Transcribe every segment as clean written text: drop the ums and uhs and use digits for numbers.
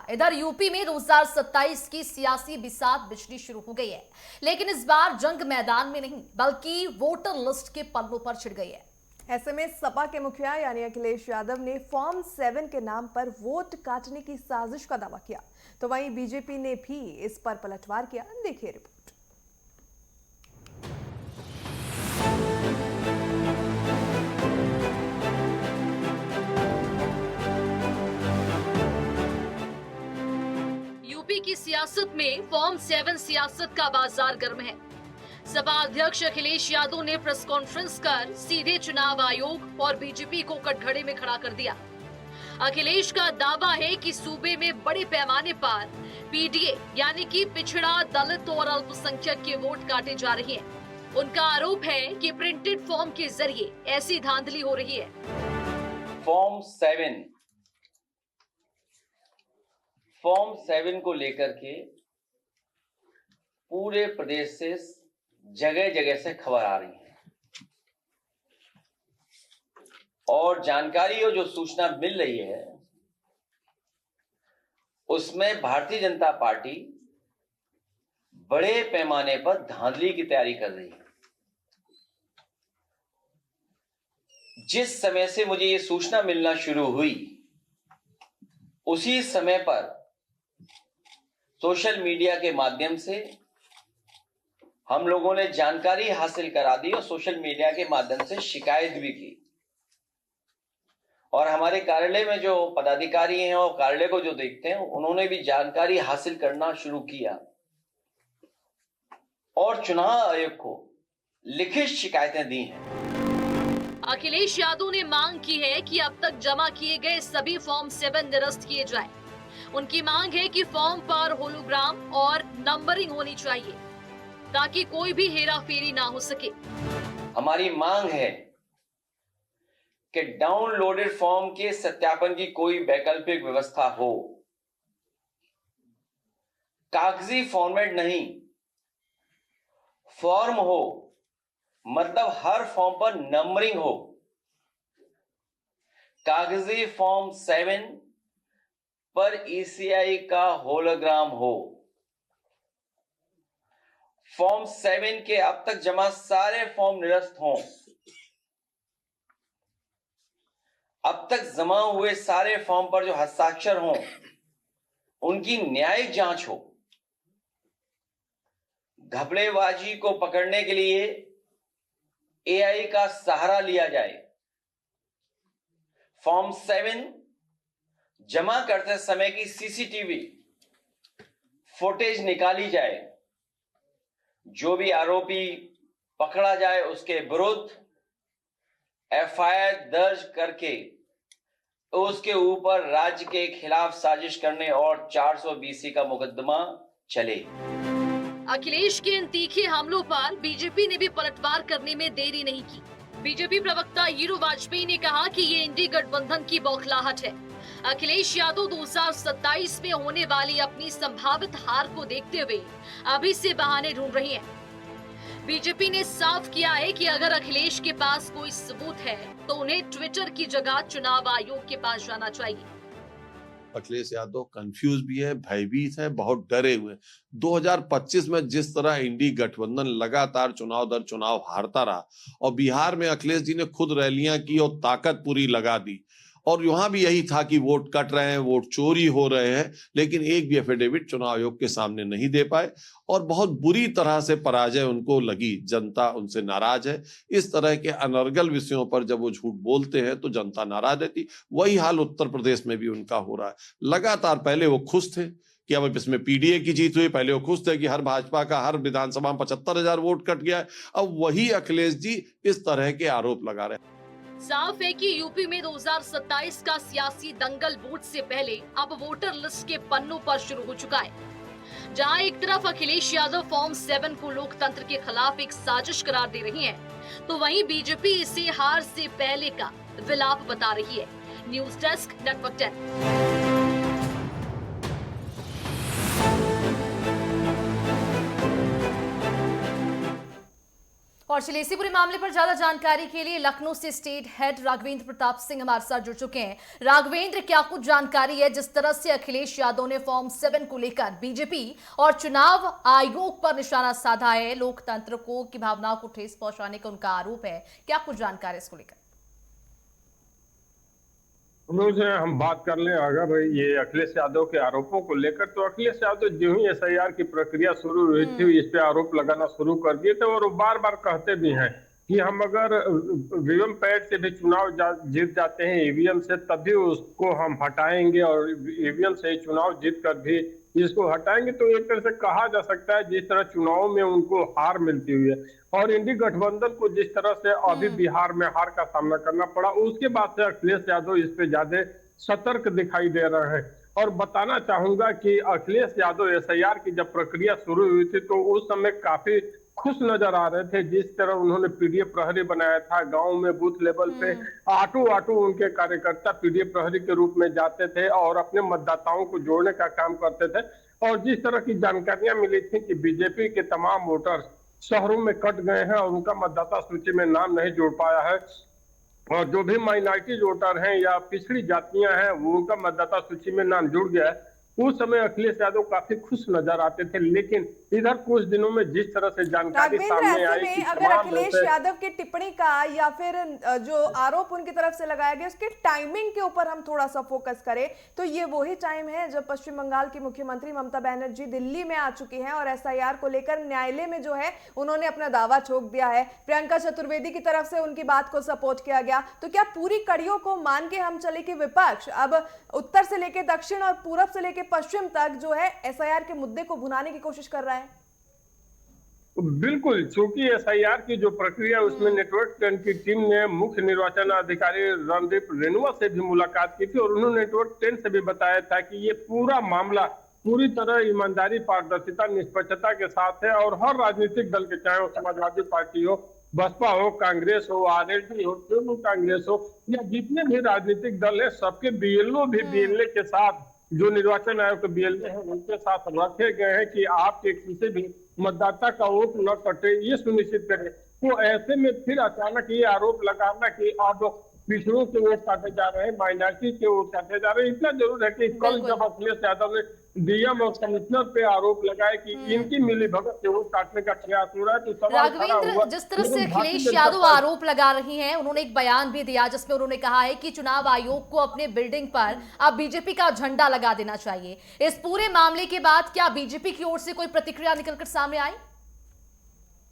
इधर यूपी में 2027 की सियासी बिसात बिछनी शुरू हो गई है, लेकिन इस बार जंग मैदान में नहीं बल्कि वोटर लिस्ट के पन्नों पर छिड़ गई है। ऐसे में सपा के मुखिया यानी अखिलेश यादव ने फॉर्म 7 के नाम पर वोट काटने की साजिश का दावा किया, तो वहीं बीजेपी ने भी इस पर पलटवार किया। देखिए रिपोर्ट। यूपी की सियासत में फॉर्म 7 सियासत का बाजार गर्म है। सपा अध्यक्ष अखिलेश यादव ने प्रेस कॉन्फ्रेंस कर सीधे चुनाव आयोग और बीजेपी को कटघरे में खड़ा कर दिया। अखिलेश का दावा है कि सूबे में बड़े पैमाने पर पीडीए यानी कि पिछड़ा, दलित और अल्पसंख्यक के वोट काटे जा रहे हैं। उनका आरोप है कि प्रिंटेड फॉर्म के जरिए ऐसी धांधली हो रही है। फॉर्म 7 को लेकर के पूरे प्रदेश से जगह जगह से खबर आ रही है और जानकारी और जो सूचना मिल रही है उसमें भारतीय जनता पार्टी बड़े पैमाने पर धांधली की तैयारी कर रही है। जिस समय से मुझे ये सूचना मिलना शुरू हुई उसी समय पर सोशल मीडिया के माध्यम से हम लोगों ने जानकारी हासिल करा दी और सोशल मीडिया के माध्यम से शिकायत भी की। और हमारे कार्यालय में जो पदाधिकारी हैं और कार्यालय को जो देखते हैं उन्होंने भी जानकारी हासिल करना शुरू किया और चुनाव आयोग को लिखित शिकायतें दी हैं। अखिलेश यादव ने मांग की है कि अब तक जमा किए गए सभी फॉर्म 7 निरस्त किए जाएं। उनकी मांग है कि फॉर्म पर होलोग्राम और नंबरिंग होनी चाहिए ताकि कोई भी हेराफेरी ना हो सके। हमारी मांग है कि डाउनलोडेड फॉर्म के सत्यापन की कोई वैकल्पिक व्यवस्था हो। कागजी फॉर्मेट नहीं, फॉर्म हो, मतलब हर फॉर्म पर नंबरिंग हो। कागजी फॉर्म 7 पर ईसीआई का होलोग्राम हो। फॉर्म 7 के अब तक जमा सारे फॉर्म निरस्त हों। अब तक जमा हुए सारे फॉर्म पर जो हस्ताक्षर हों उनकी न्यायिक जांच हो। घपलेबाजी को पकड़ने के लिए एआई का सहारा लिया जाए। फॉर्म 7 जमा करते समय की सीसीटीवी फुटेज निकाली जाए। जो भी आरोपी पकड़ा जाए उसके विरुद्ध एफआईआर दर्ज करके उसके ऊपर राज्य के खिलाफ साजिश करने और 420 का मुकदमा चले। अखिलेश के इन तीखे हमलों पर बीजेपी ने भी पलटवार करने में देरी नहीं की। बीजेपी प्रवक्ता हीरो वाजपेयी ने कहा कि ये इंडी गठबंधन की बौखलाहट है। अखिलेश यादव 2027 में होने वाली अपनी संभावित हार को देखते हुए अभी से बहाने ढूंढ रही हैं। बीजेपी ने साफ किया है कि अगर अखिलेश के पास कोई सबूत है तो उन्हें ट्विटर की जगह चुनाव आयोग के पास जाना चाहिए। अखिलेश यादव कंफ्यूज भी है, भयभीत है, बहुत डरे हुए। 2025 में जिस तरह इंडी गठबंधन लगातार चुनाव दर चुनाव हारता रहा और बिहार में अखिलेश जी ने खुद रैलियां की और ताकत पूरी लगा दी और वहां भी यही था कि वोट कट रहे हैं, वोट चोरी हो रहे हैं, लेकिन एक भी एफिडेविट चुनाव आयोग के सामने नहीं दे पाए और बहुत बुरी तरह से पराजय उनको लगी। जनता उनसे नाराज है। इस तरह के अनर्गल विषयों पर जब वो झूठ बोलते हैं तो जनता नाराज रहती। वही हाल उत्तर प्रदेश में भी उनका हो रहा है। लगातार पहले वो खुश थे कि अब इसमें पीडीए की जीत हुई, पहले वो खुश थे कि हर भाजपा का हर विधानसभा में 75,000 वोट कट गया है। अब वही अखिलेश जी इस तरह के आरोप लगा रहे हैं। साफ है कि यूपी में 2027 का सियासी दंगल वोट से पहले अब वोटर लिस्ट के पन्नों पर शुरू हो चुका है। जहां एक तरफ अखिलेश यादव फॉर्म 7 को लोकतंत्र के खिलाफ एक साजिश करार दे रही हैं, तो वहीं बीजेपी इसे हार से पहले का विलाप बता रही है। News desk, network 10। और चलिए इसी पूरे मामले पर ज्यादा जानकारी के लिए लखनऊ से स्टेट हेड राघवेंद्र प्रताप सिंह हमारे साथ जुड़ चुके हैं। राघवेंद्र, क्या कुछ जानकारी है? जिस तरह से अखिलेश यादव ने फॉर्म 7 को लेकर बीजेपी और चुनाव आयोग पर निशाना साधा है, लोकतंत्र को की भावनाओं को ठेस पहुंचाने का उनका आरोप है, क्या कुछ जानकारी इसको लेकर? हम बात कर लें अगर ये अखिलेश यादव के आरोपों को लेकर, तो अखिलेश यादव जो ही एसआईआर की प्रक्रिया शुरू हुई थी, इस पे आरोप लगाना शुरू कर दिए थे और वो बार बार कहते भी हैं कि हम अगर वीवीएम पैड से भी चुनाव जीत जाते हैं ईवीएम से, तभी उसको हम हटाएंगे और ईवीएम से ही चुनाव जीत कर भी इसको हटाएंगे। तो एक तरह से कहा जा सकता है जिस तरह चुनाव में उनको हार मिलती हुई है और इंडी गठबंधन को जिस तरह से अभी बिहार में हार का सामना करना पड़ा, उसके बाद से अखिलेश यादव इस पे ज्यादा सतर्क दिखाई दे रहे हैं। और बताना चाहूंगा कि अखिलेश यादव एसआईआर की जब प्रक्रिया शुरू हुई थी तो उस समय काफी खुश नजर आ रहे थे। जिस तरह उन्होंने पीडीएफ प्रहरी बनाया था, गांव में बूथ लेवल पे आटू उनके कार्यकर्ता पीडीएफ प्रहरी के रूप में जाते थे और अपने मतदाताओं को जोड़ने का काम करते थे। और जिस तरह की जानकारियां मिली थी कि बीजेपी के तमाम वोटर शहरों में कट गए हैं और उनका मतदाता सूची में नाम नहीं जोड़ पाया है, और जो भी माइनॉरिटी वोटर हैं या पिछड़ी जातियां हैं वो उनका मतदाता सूची में नाम जुड़ गया है। उस समय अखिलेश यादव काफी खुश नजर आते थे, लेकिन इधर कुछ दिनों में जिस तरह से जानकारी सामने आई कि अगर अखिलेश यादव की टिप्पणी का या फिर जो आरोप उनकी तरफ से लगाया गया उसके टाइमिंग के ऊपर हम थोड़ा सा फोकस करें तो ये वही टाइम है जब पश्चिम बंगाल की मुख्यमंत्री ममता बनर्जी दिल्ली में आ चुकी हैं और एसआईआर को लेकर न्यायालय में जो है उन्होंने अपना दावा ठोक दिया है। प्रियंका चतुर्वेदी की तरफ से उनकी बात को सपोर्ट किया गया। तो क्या पूरी कड़ियों को मान के हम चले कि विपक्ष अब उत्तर से लेकर दक्षिण और पूरब से लेकर पश्चिम तक जो है एसआईआर के मुद्दे को भुनाने की कोशिश कर रहा है? बिल्कुल, क्योंकि एसआईआर की जो प्रक्रिया उसमें नेटवर्क 10 की टीम ने मुख्य निर्वाचन अधिकारी रणदीप रेणुआ से भी मुलाकात की थी और उन्होंने नेटवर्क 10 से भी बताया था कि ये पूरा मामला पूरी तरह ईमानदारी, पारदर्शिता, निष्पक्षता के साथ है और हर राजनीतिक दल के, चाहे वो समाजवादी पार्टी हो, बसपा हो, कांग्रेस हो, आरएलडी हो, तृणमूल कांग्रेस हो या जितने भी राजनीतिक दल है, सबके बीएलओ भी बीएलए के साथ, जो निर्वाचन आयोग के बीएलए है उनके साथ रखे गए हैं कि आपके किसी भी मतदाता का वोट न कटे, ये सुनिश्चित करें। तो ऐसे में फिर अचानक ये आरोप लगाना कि अब पिछड़ों के वोट काटे जा रहे हैं, माइनॉरिटी के वोट काटे जा रहे हैं, इतना जरूर है कि कल जब अखिलेश यादव ने डीएम और कमिश्नर पे आरोप लगाए कि इनकी मिलीभगत से वोट काटने का प्रयास हो रहा है, तो सवाल खड़ा हुआ। राघवेंद्र, जिस तरह से अखिलेश यादव आरोप लगा रही हैं, उन्होंने एक बयान भी दिया जिसमें उन्होंने कहा है कि चुनाव आयोग को अपने बिल्डिंग पर अब बीजेपी का झंडा लगा देना चाहिए। इस पूरे मामले के बाद क्या बीजेपी की ओर से कोई प्रतिक्रिया निकलकर सामने आई?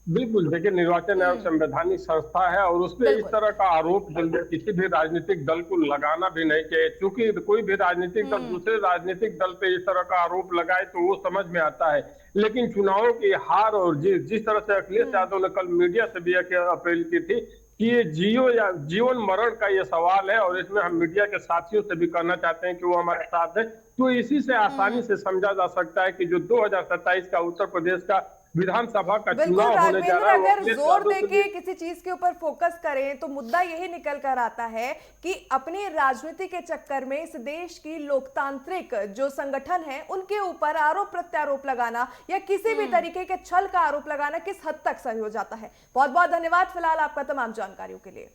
बिल्कुल, देखिए निर्वाचन आयोग संवैधानिक संस्था है और उसमें इस तरह का आरोप किसी भी राजनीतिक दल को लगाना भी नहीं चाहिए। चूंकि कोई भी राजनीतिक दल दूसरे राजनीतिक दल पे इस तरह का आरोप लगाए तो वो समझ में आता है, लेकिन चुनावों की हार और जिस तरह से अखिलेश यादव ने कल मीडिया से भी अपील की थी कि ये जीवन मरण का ये सवाल है और इसमें हम मीडिया के साथियों से भी कहना चाहते हैं कि वो हमारे साथ है। तो इसी से आसानी से समझा जा सकता है कि जो 2027 का उत्तर प्रदेश का विधानसभा का चुनाव होने जा रहा है, अगर जोर देके किसी चीज के ऊपर फोकस करें तो मुद्दा यही निकल कर आता है कि अपनी राजनीति के चक्कर में इस देश की लोकतांत्रिक जो संगठन है उनके ऊपर आरोप प्रत्यारोप लगाना या किसी भी तरीके के छल का आरोप लगाना किस हद तक सही हो जाता है। बहुत बहुत धन्यवाद फिलहाल आपका तमाम जानकारियों के लिए।